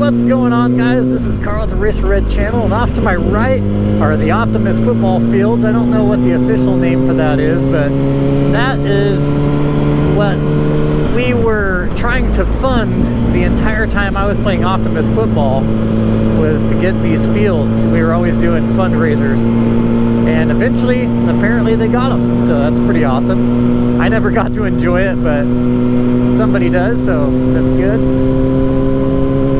What's going on, guys? This is Carl at the Racerred channel, and off to my right are the Optimus football fields. I don't know what the official name for that is, but that is what we were trying to fund the entire time I was playing Optimus football, was to get these fields. We were always doing fundraisers, and eventually, apparently they got them, so that's pretty awesome. I never got to enjoy it, but somebody does, so that's good.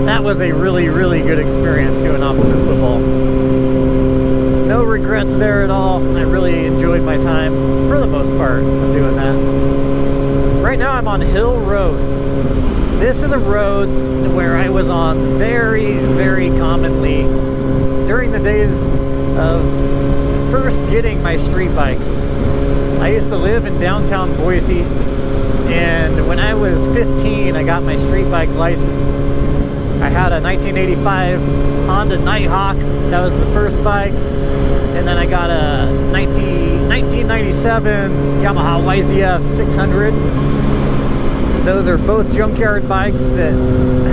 That was a really good experience doing Optimus football. No regrets there at all. I really enjoyed my time, for the most part, of doing that. Right now I'm on Hill Road. This is a road where I was on very commonly during the days of first getting my street bikes. I used to live in downtown Boise, and when I was 15 I got my street bike license. I had a 1985 Honda Nighthawk. That was the first bike. And then I got a 1997 Yamaha YZF 600. Those are both junkyard bikes that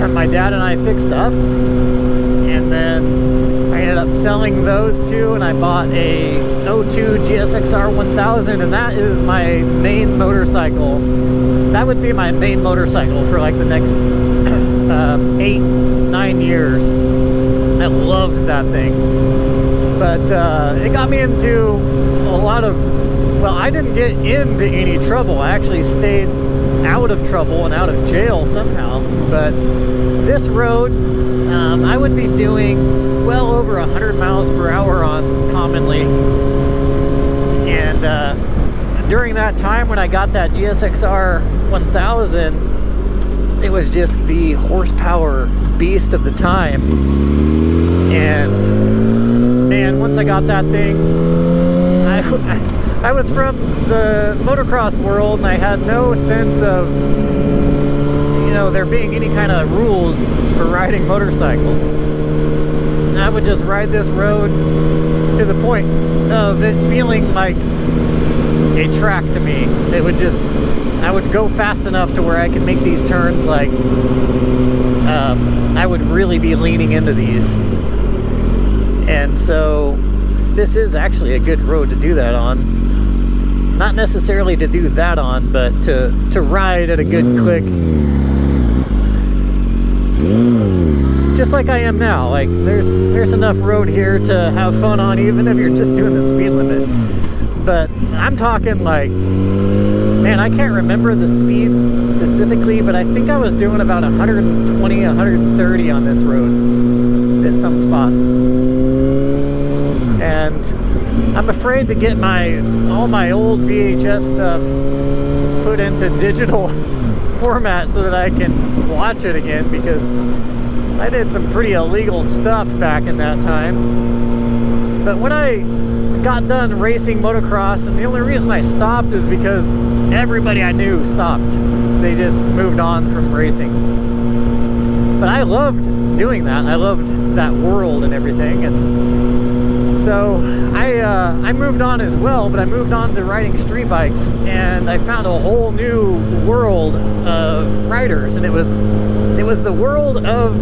my dad and I fixed up. And then I ended up selling those two, and I bought a 02 GSXR 1000, and that is my main motorcycle. That would be my main motorcycle for like the next 8-9 years. I loved that thing, but it got me into a lot of, well, I didn't get into any trouble. I actually stayed out of trouble and out of jail somehow. But this road, I would be doing well over 100 miles per hour on commonly, and during that time when I got that GSXR 1000, it was just the horsepower beast of the time. And man, once I got that thing, I was from the motocross world, and I had no sense of, you know, there being any kind of rules for riding motorcycles. And I would just ride this road to the point of it feeling like a track to me. It would just, I would go fast enough to where I could make these turns like I would really be leaning into these. And so this is actually a good road to do that on. Not necessarily to do that on, but to ride at a good click. Just like I am now. Like there's enough road here to have fun on, even if you're just doing the speed limit. But I'm talking like, man, I can't remember the speeds specifically, but I think I was doing about 120, 130 on this road at some spots. And I'm afraid to get all my old VHS stuff put into digital format so that I can watch it again, because I did some pretty illegal stuff back in that time. But when I got done racing motocross, and the only reason I stopped is because everybody I knew stopped. They just moved on from racing. But I loved doing that. I loved that world and everything, and so I moved on as well. But I moved on to riding street bikes, and I found a whole new world of riders, and it was the world of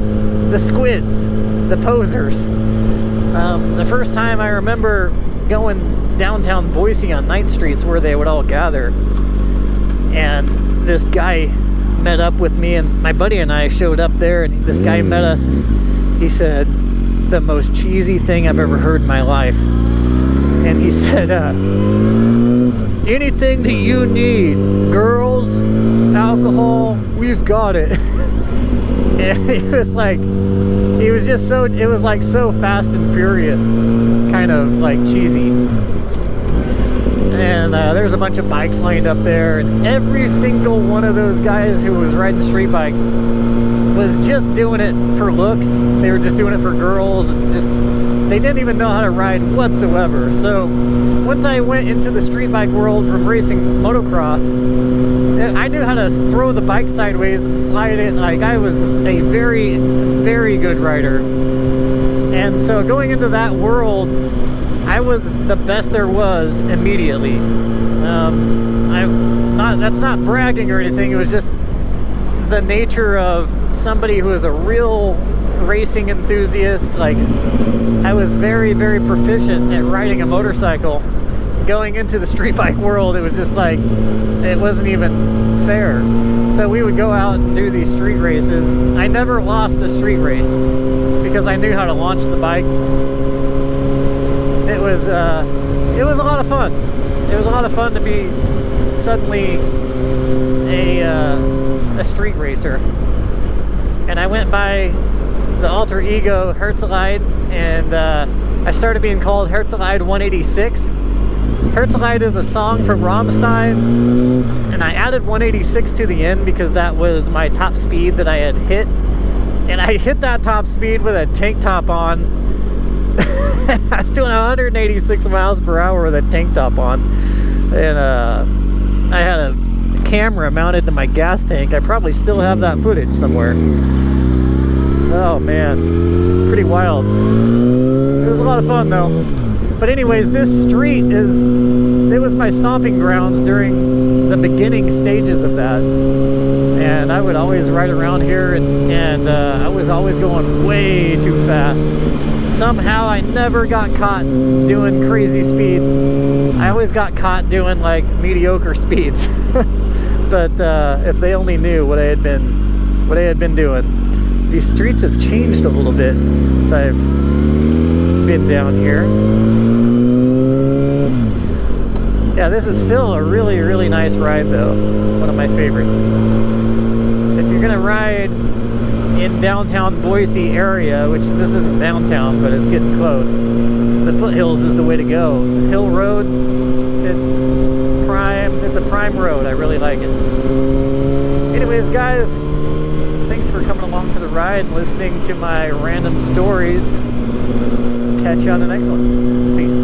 the squids, the posers. The first time I remember going downtown Boise on night streets where they would all gather, and this guy met up with me, and my buddy and I showed up there, and this guy met us. He said the most cheesy thing I've ever heard in my life, and he said, anything that you need, girls, alcohol, we've got it. And it was like, he was just so, it was like so Fast and Furious, kind of like cheesy. And there's a bunch of bikes lined up there, and every single one of those guys who was riding street bikes was just doing it for looks. They were just doing it for girls, and just, they didn't even know how to ride whatsoever. So once I went into the street bike world from racing motocross, I knew how to throw the bike sideways and slide it. Like, I was a very good rider. And so going into that world, I was the best there was immediately. That's not bragging or anything. It was just the nature of somebody who is a real racing enthusiast. Like, I was very, very proficient at riding a motorcycle. Going into the street bike world, it was just like, it wasn't even fair. So we would go out and do these street races. I never lost a street race because I knew how to launch the bike. It was a lot of fun. It was a lot of fun to be suddenly a street racer. And I went by the alter ego Herzlide, and I started being called Herzlide 186. Herzlide is a song from Rammstein, and I added 186 to the end because that was my top speed that I had hit. And I hit that top speed with a tank top on. I was doing 186 miles per hour with a tank top on. And I had a camera mounted to my gas tank. I probably still have that footage somewhere. Oh man, pretty wild. It was a lot of fun though. But anyways, this street it was my stomping grounds during the beginning stages of that. And I would always ride around here, and I was always going way too fast. Somehow I never got caught doing crazy speeds. I always got caught doing like mediocre speeds. But if they only knew what I had been doing. These streets have changed a little bit since I've been down here. Yeah, this is still a really, really nice ride though. One of my favorites. If you're gonna ride in downtown Boise area, which this isn't downtown, but it's getting close, the foothills is the way to go. Hill roads, it's a prime road. I really like it. Anyways, guys, thanks for coming along for the ride and listening to my random stories. Catch you on the next one. Peace.